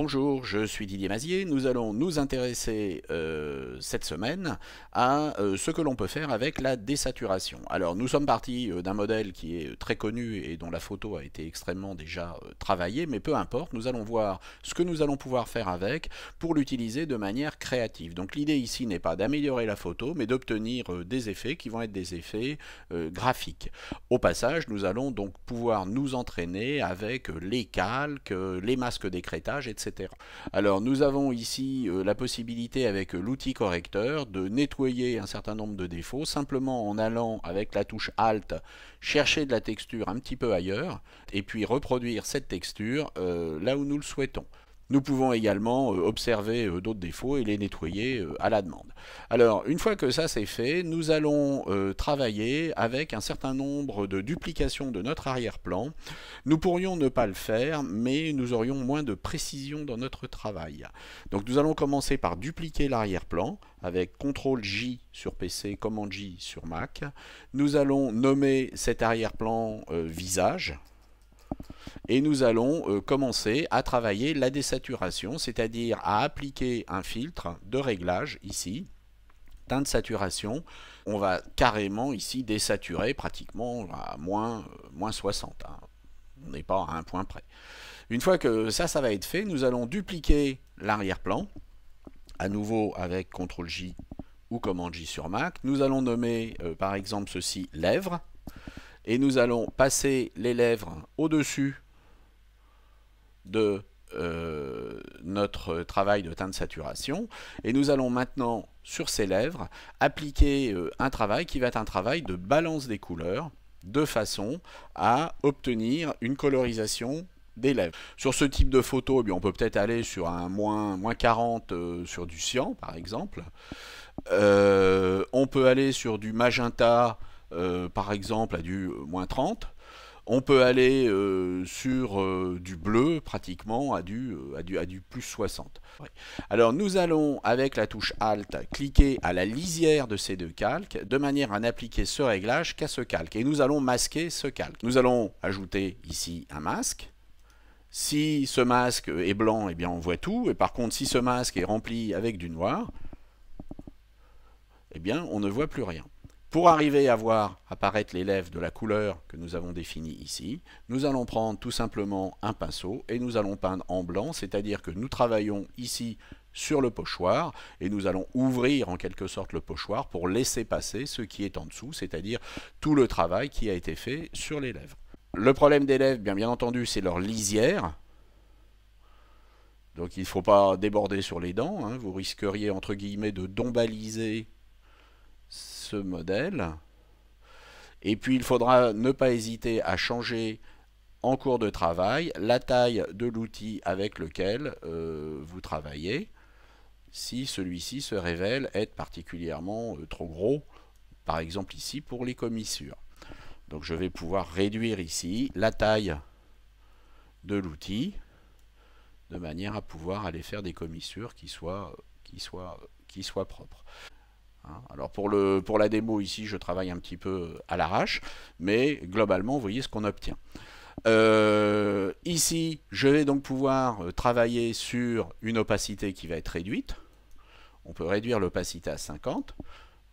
Bonjour, je suis Didier Mazier. Nous allons nous intéresser cette semaine à ce que l'on peut faire avec la désaturation. Alors nous sommes partis d'un modèle qui est très connu et dont la photo a été extrêmement déjà travaillée, mais peu importe, nous allons voir ce que nous allons pouvoir faire avec pour l'utiliser de manière créative. Donc l'idée ici n'est pas d'améliorer la photo, mais d'obtenir des effets qui vont être des effets graphiques. Au passage, nous allons donc pouvoir nous entraîner avec les calques, les masques d'écrêtage, etc. Alors nous avons ici la possibilité avec l'outil correcteur de nettoyer un certain nombre de défauts simplement en allant avec la touche Alt chercher de la texture un petit peu ailleurs et puis reproduire cette texture là où nous le souhaitons. Nous pouvons également observer d'autres défauts et les nettoyer à la demande. Alors, une fois que ça c'est fait, nous allons travailler avec un certain nombre de duplications de notre arrière-plan. Nous pourrions ne pas le faire, mais nous aurions moins de précision dans notre travail. Donc nous allons commencer par dupliquer l'arrière-plan avec CTRL-J sur PC, Command-J sur Mac. Nous allons nommer cet arrière-plan visage. Et nous allons commencer à travailler la désaturation, c'est-à-dire à appliquer un filtre de réglage ici, teinte de saturation. On va carrément ici désaturer pratiquement à moins 60. Hein. On n'est pas à un point près. Une fois que ça va être fait, nous allons dupliquer l'arrière-plan, à nouveau avec CTRL-J ou Command-J sur Mac. Nous allons nommer par exemple ceci lèvres. Et nous allons passer les lèvres au-dessus de notre travail de teinte de saturation. Et nous allons maintenant, sur ces lèvres, appliquer un travail qui va être un travail de balance des couleurs, de façon à obtenir une colorisation des lèvres. Sur ce type de photo, eh bien, on peut peut-être aller sur un moins 40 sur du cyan, par exemple. On peut aller sur du magenta, par exemple à du moins 30. On peut aller sur du bleu pratiquement à du plus 60. Ouais. Alors nous allons avec la touche Alt cliquer à la lisière de ces deux calques de manière à n'appliquer ce réglage qu'à ce calque. Et nous allons masquer ce calque. Nous allons ajouter ici un masque. Si ce masque est blanc, eh bien on voit tout. Et par contre si ce masque est rempli avec du noir, eh bien on ne voit plus rien. Pour arriver à voir apparaître les lèvres de la couleur que nous avons définie ici, nous allons prendre tout simplement un pinceau et nous allons peindre en blanc, c'est-à-dire que nous travaillons ici sur le pochoir et nous allons ouvrir en quelque sorte le pochoir pour laisser passer ce qui est en dessous, c'est-à-dire tout le travail qui a été fait sur les lèvres. Le problème des lèvres, bien entendu, c'est leur lisière. Donc il ne faut pas déborder sur les dents, hein. Vous risqueriez entre guillemets de dombaliser ce modèle. Et puis il faudra ne pas hésiter à changer en cours de travail la taille de l'outil avec lequel vous travaillez si celui-ci se révèle être particulièrement trop gros, par exemple ici pour les commissures. Donc je vais pouvoir réduire ici la taille de l'outil de manière à pouvoir aller faire des commissures qui soient propres. Alors pour la démo ici, je travaille un petit peu à l'arrache, mais globalement, vous voyez ce qu'on obtient. Ici, je vais donc pouvoir travailler sur une opacité qui va être réduite. On peut réduire l'opacité à 50, vous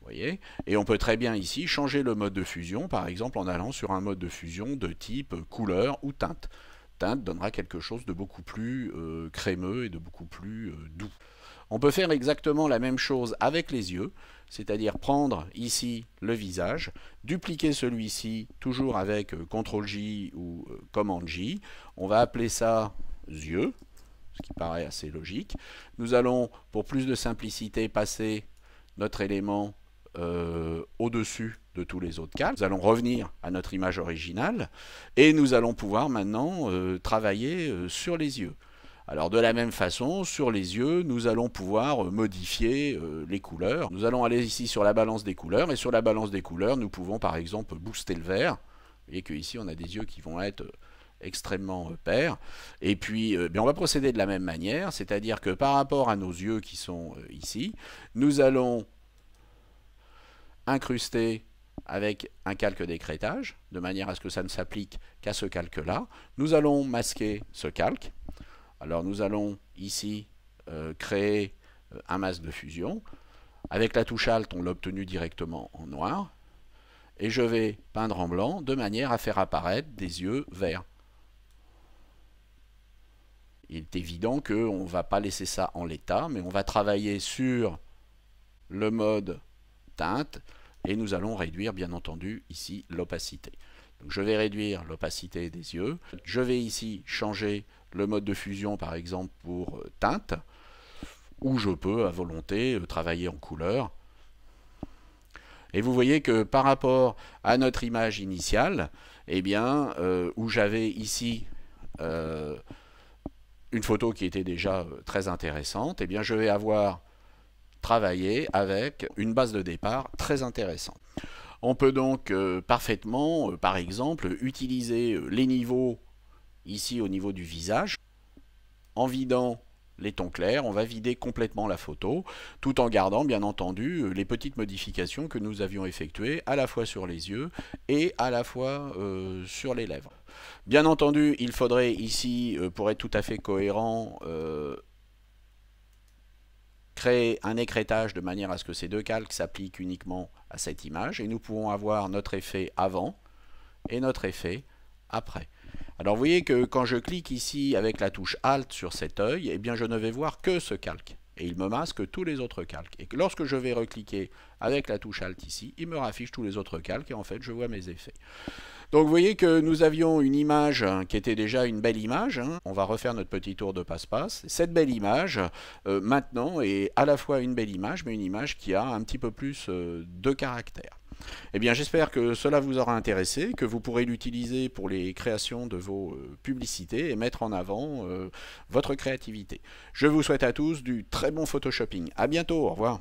voyez, et on peut très bien ici changer le mode de fusion, par exemple en allant sur un mode de fusion de type couleur ou teinte. Teinte donnera quelque chose de beaucoup plus crémeux et de beaucoup plus doux. On peut faire exactement la même chose avec les yeux, c'est-à-dire prendre ici le visage, dupliquer celui-ci, toujours avec CTRL-J ou Command-J. On va appeler ça yeux, ce qui paraît assez logique. Nous allons, pour plus de simplicité, passer notre élément au-dessus de tous les autres calques. Nous allons revenir à notre image originale et nous allons pouvoir maintenant travailler sur les yeux. Alors de la même façon, sur les yeux, nous allons pouvoir modifier les couleurs. Nous allons aller ici sur la balance des couleurs, et sur la balance des couleurs, nous pouvons par exemple booster le vert. Vous voyez qu'ici, on a des yeux qui vont être extrêmement pairs. Et puis, on va procéder de la même manière, c'est-à-dire que par rapport à nos yeux qui sont ici, nous allons incruster avec un calque d'écrêtage, de manière à ce que ça ne s'applique qu'à ce calque-là. Nous allons masquer ce calque. Alors nous allons ici créer un masque de fusion. Avec la touche Alt, on l'a obtenu directement en noir. Et je vais peindre en blanc de manière à faire apparaître des yeux verts. Il est évident qu'on ne va pas laisser ça en l'état, mais on va travailler sur le mode teinte et nous allons réduire bien entendu ici l'opacité. Donc je vais réduire l'opacité des yeux. Je vais ici changer le mode de fusion par exemple pour teinte, ou je peux à volonté travailler en couleur. Et vous voyez que par rapport à notre image initiale, eh bien, où j'avais ici une photo qui était déjà très intéressante, eh bien, je vais avoir travaillé avec une base de départ très intéressante. On peut donc parfaitement, par exemple, utiliser les niveaux ici au niveau du visage. En vidant les tons clairs, on va vider complètement la photo, tout en gardant bien entendu les petites modifications que nous avions effectuées à la fois sur les yeux et à la fois sur les lèvres. Bien entendu, il faudrait ici, pour être tout à fait cohérent, créer un écrêtage de manière à ce que ces deux calques s'appliquent uniquement à cette image, et nous pouvons avoir notre effet avant et notre effet après. Alors vous voyez que quand je clique ici avec la touche Alt sur cet œil, eh bien je ne vais voir que ce calque. Et il me masque tous les autres calques. Et lorsque je vais recliquer avec la touche Alt ici, il me raffiche tous les autres calques et en fait je vois mes effets. Donc vous voyez que nous avions une image qui était déjà une belle image. On va refaire notre petit tour de passe-passe. Cette belle image, maintenant, est à la fois une belle image, mais une image qui a un petit peu plus de caractère. Eh bien, j'espère que cela vous aura intéressé, que vous pourrez l'utiliser pour les créations de vos publicités et mettre en avant votre créativité. Je vous souhaite à tous du très bon photoshopping. À bientôt, au revoir.